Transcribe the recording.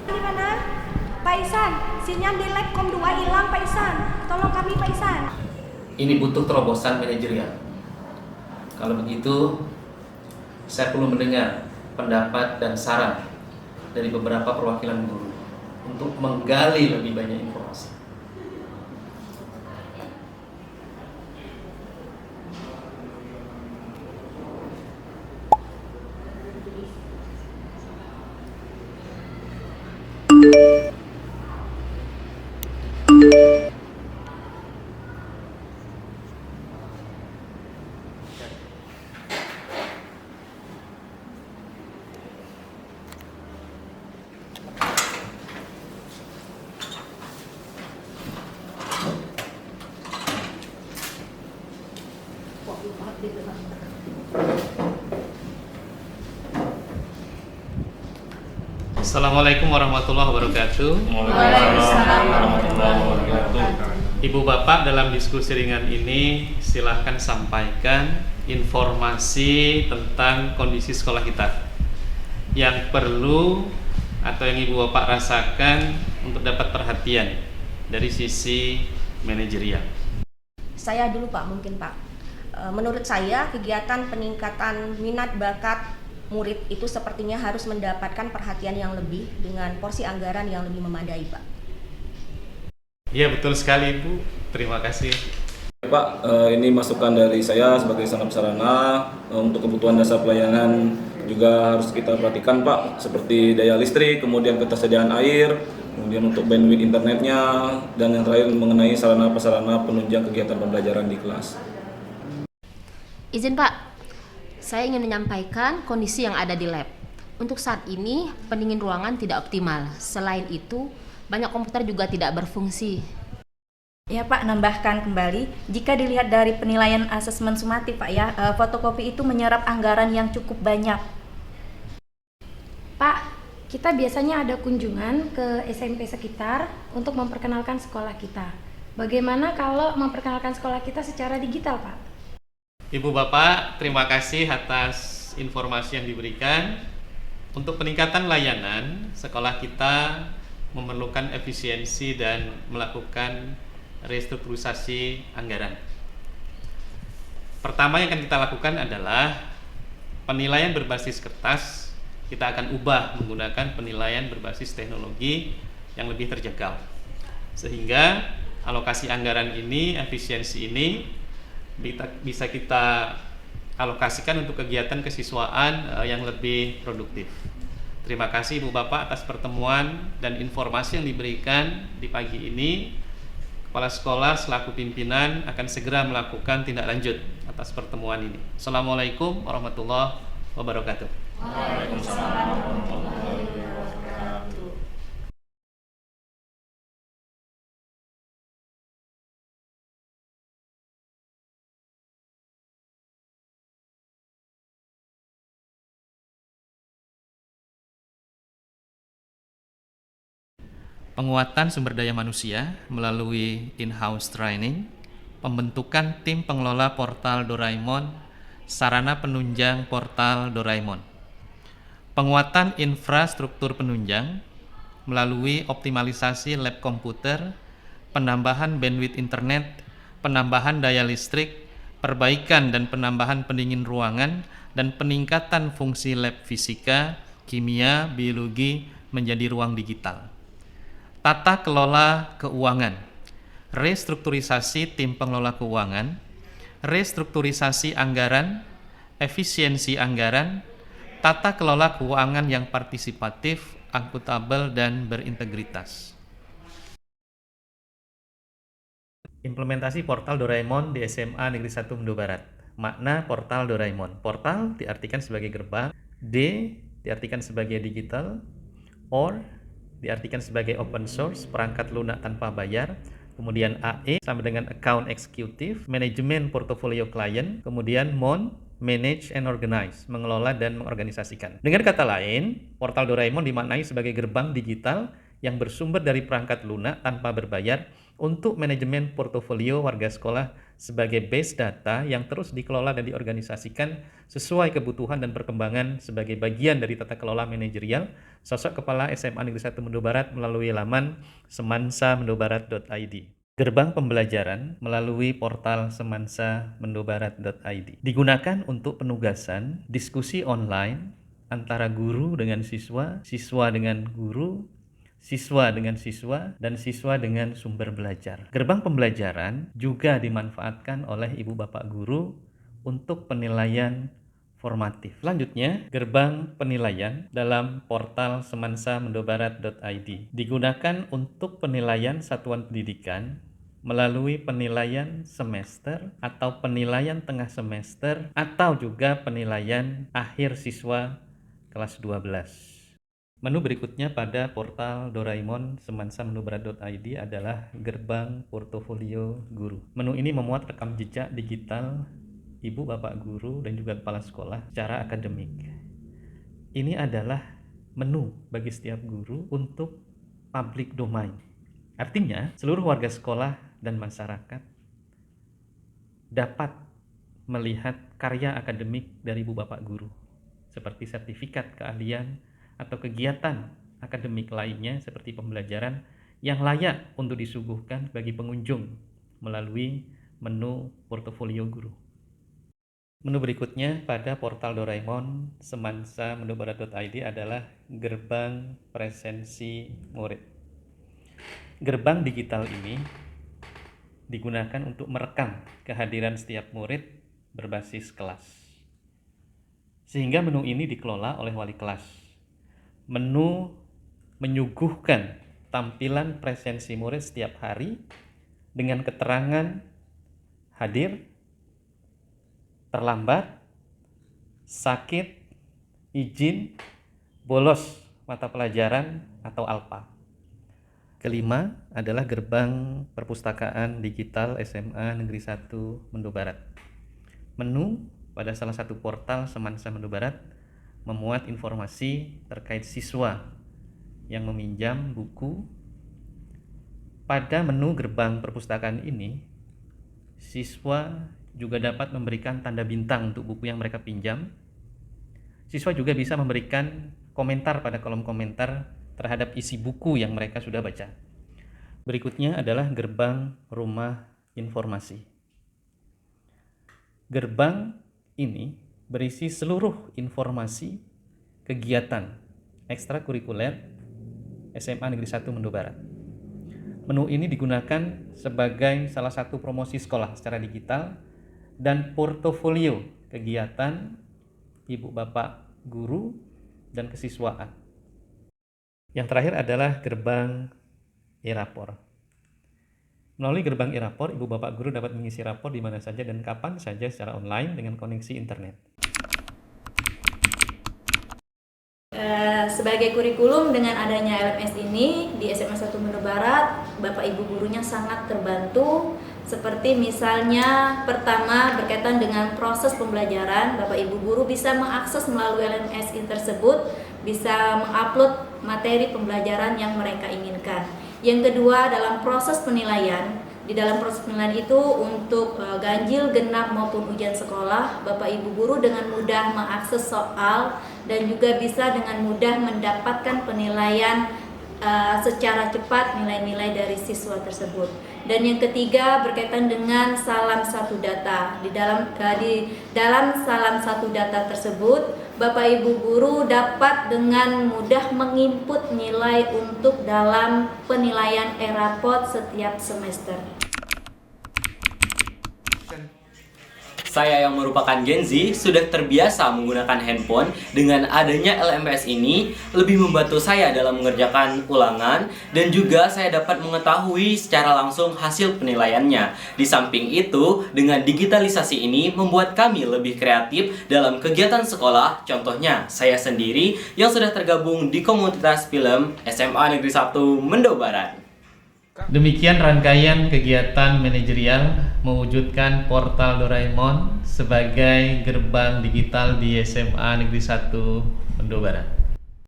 Gimana? Pak Isan, sinyal di lab Kom 2 hilang Pak Isan. Tolong kami Pak Isan. Ini butuh terobosan manajerial. Kalau begitu, saya perlu mendengar pendapat dan saran dari beberapa perwakilan guru untuk menggali lebih banyak informasi. Assalamualaikum warahmatullahi wabarakatuh. Waalaikumsalam warahmatullahi wabarakatuh. Ibu Bapak, dalam diskusi ringan ini silahkan sampaikan informasi tentang kondisi sekolah kita yang perlu atau yang Ibu Bapak rasakan untuk dapat perhatian dari sisi manajerial. Saya dulu Pak, mungkin Pak. Menurut saya kegiatan peningkatan minat bakat murid itu sepertinya harus mendapatkan perhatian yang lebih dengan porsi anggaran yang lebih memadai Pak. Iya betul sekali Ibu, terima kasih. Pak, ini masukan dari saya sebagai sangat sarana untuk kebutuhan dasar pelayanan juga harus kita perhatikan Pak, seperti daya listrik, kemudian ketersediaan air, kemudian untuk bandwidth internetnya, dan yang terakhir mengenai sarana-prasarana penunjang kegiatan pembelajaran di kelas. Izin Pak, saya ingin menyampaikan kondisi yang ada di lab. Untuk saat ini, pendingin ruangan tidak optimal. Selain itu, banyak komputer juga tidak berfungsi. Ya Pak, nambahkan kembali, jika dilihat dari penilaian asesmen sumatif Pak ya, fotokopi itu menyerap anggaran yang cukup banyak. Pak, kita biasanya ada kunjungan ke SMP sekitar untuk memperkenalkan sekolah kita. Bagaimana kalau memperkenalkan sekolah kita secara digital Pak? Ibu Bapak, terima kasih atas informasi yang diberikan. Untuk peningkatan layanan, sekolah kita memerlukan efisiensi dan melakukan restrukturisasi anggaran. Pertama yang akan kita lakukan adalah penilaian berbasis kertas. Kita akan ubah menggunakan penilaian berbasis teknologi yang lebih terjangkau. Sehingga alokasi anggaran ini, efisiensi ini bisa kita alokasikan untuk kegiatan kesiswaan yang lebih produktif. Terima kasih Ibu Bapak atas pertemuan dan informasi yang diberikan di pagi ini. Kepala sekolah selaku pimpinan akan segera melakukan tindak lanjut atas pertemuan ini. Assalamualaikum warahmatullahi wabarakatuh. Waalaikumsalam warahmatullahi wabarakatuh. Penguatan sumber daya manusia melalui in-house training, pembentukan tim pengelola portal Doraemon, sarana penunjang portal Doraemon. Penguatan infrastruktur penunjang melalui optimalisasi lab komputer, penambahan bandwidth internet, penambahan daya listrik, perbaikan dan penambahan pendingin ruangan, dan peningkatan fungsi lab fisika, kimia, biologi menjadi ruang digital. Tata kelola keuangan, restrukturisasi tim pengelola keuangan, restrukturisasi anggaran, efisiensi anggaran, tata kelola keuangan yang partisipatif, akuntabel, dan berintegritas. Implementasi portal Doraemon di SMA Negeri 1 Mendo Barat. Makna portal Doraemon. Portal diartikan sebagai gerbang, D diartikan sebagai digital, OR diartikan sebagai open source, perangkat lunak tanpa bayar, kemudian AE sama dengan account executive, manajemen portofolio klien, kemudian MON, manage and organize, mengelola dan mengorganisasikan. Dengan kata lain, portal Doraemon dimaknai sebagai gerbang digital yang bersumber dari perangkat lunak tanpa berbayar untuk manajemen portofolio warga sekolah sebagai base data yang terus dikelola dan diorganisasikan sesuai kebutuhan dan perkembangan sebagai bagian dari tata kelola manajerial sosok Kepala SMA Negeri 1 Mendo Barat melalui laman semansa-mendobarat.id. Gerbang pembelajaran melalui portal semansa-mendobarat.id digunakan untuk penugasan diskusi online antara guru dengan siswa, siswa dengan guru, siswa dengan siswa, dan siswa dengan sumber belajar. Gerbang pembelajaran juga dimanfaatkan oleh ibu bapak guru untuk penilaian formatif. Selanjutnya, gerbang penilaian dalam portal semansa-mendobarat.id digunakan untuk penilaian satuan pendidikan melalui penilaian semester atau penilaian tengah semester atau juga penilaian akhir siswa kelas 12. Menu berikutnya pada portal Doraemon semansa-mendobarat.id adalah gerbang portofolio guru. Menu ini memuat rekam jejak digital ibu bapak guru dan juga kepala sekolah secara akademik. Ini adalah menu bagi setiap guru untuk public domain. Artinya, seluruh warga sekolah dan masyarakat dapat melihat karya akademik dari ibu bapak guru, seperti sertifikat keahlian atau kegiatan akademik lainnya seperti pembelajaran yang layak untuk disuguhkan bagi pengunjung melalui menu portofolio guru. Menu berikutnya pada portal Doraemon semansa-mendobarat.id adalah gerbang presensi murid. Gerbang digital ini digunakan untuk merekam kehadiran setiap murid berbasis kelas. Sehingga menu ini dikelola oleh wali kelas. Menu menyuguhkan tampilan presensi murid setiap hari dengan keterangan hadir, terlambat, sakit, izin, bolos mata pelajaran atau ALPA. Kelima adalah gerbang perpustakaan digital SMA Negeri 1 Mendo Barat. Menu pada salah satu portal Semansa Mendo Barat memuat informasi terkait siswa yang meminjam buku. Pada menu gerbang perpustakaan ini, siswa juga dapat memberikan tanda bintang untuk buku yang mereka pinjam. Siswa juga bisa memberikan komentar pada kolom komentar terhadap isi buku yang mereka sudah baca. Berikutnya adalah gerbang rumah informasi. Gerbang ini berisi seluruh informasi kegiatan ekstrakurikuler SMA Negeri 1 Mendo Barat. Menu ini digunakan sebagai salah satu promosi sekolah secara digital dan portofolio kegiatan ibu bapak guru dan kesiswaan. Yang terakhir adalah gerbang e-rapor. Melalui gerbang e-rapor, ibu bapak guru dapat mengisi rapor di mana saja dan kapan saja secara online dengan koneksi internet. Sebagai kurikulum dengan adanya LMS ini di SMA 1 Mendo Barat, Bapak Ibu gurunya sangat terbantu. Seperti misalnya pertama berkaitan dengan proses pembelajaran, Bapak Ibu guru bisa mengakses melalui LMS ini tersebut, bisa mengupload materi pembelajaran yang mereka inginkan. Yang kedua, dalam proses penilaian, di dalam proses penilaian itu untuk ganjil, genap maupun ujian sekolah, Bapak Ibu guru dengan mudah mengakses soal dan juga bisa dengan mudah mendapatkan penilaian secara cepat nilai-nilai dari siswa tersebut. Dan yang ketiga berkaitan dengan salam satu data. Di dalam salam satu data tersebut, Bapak Ibu guru dapat dengan mudah menginput nilai untuk dalam penilaian e-rapor setiap semester. Saya yang merupakan Gen Z sudah terbiasa menggunakan handphone. Dengan adanya LMS ini lebih membantu saya dalam mengerjakan ulangan dan juga saya dapat mengetahui secara langsung hasil penilaiannya. Di samping itu, dengan digitalisasi ini membuat kami lebih kreatif dalam kegiatan sekolah. Contohnya, saya sendiri yang sudah tergabung di komunitas film SMA Negeri 1 Mendo Barat. Demikian rangkaian kegiatan manajerial mewujudkan portal Doraemon sebagai gerbang digital di SMA Negeri 1 Mendo Barat.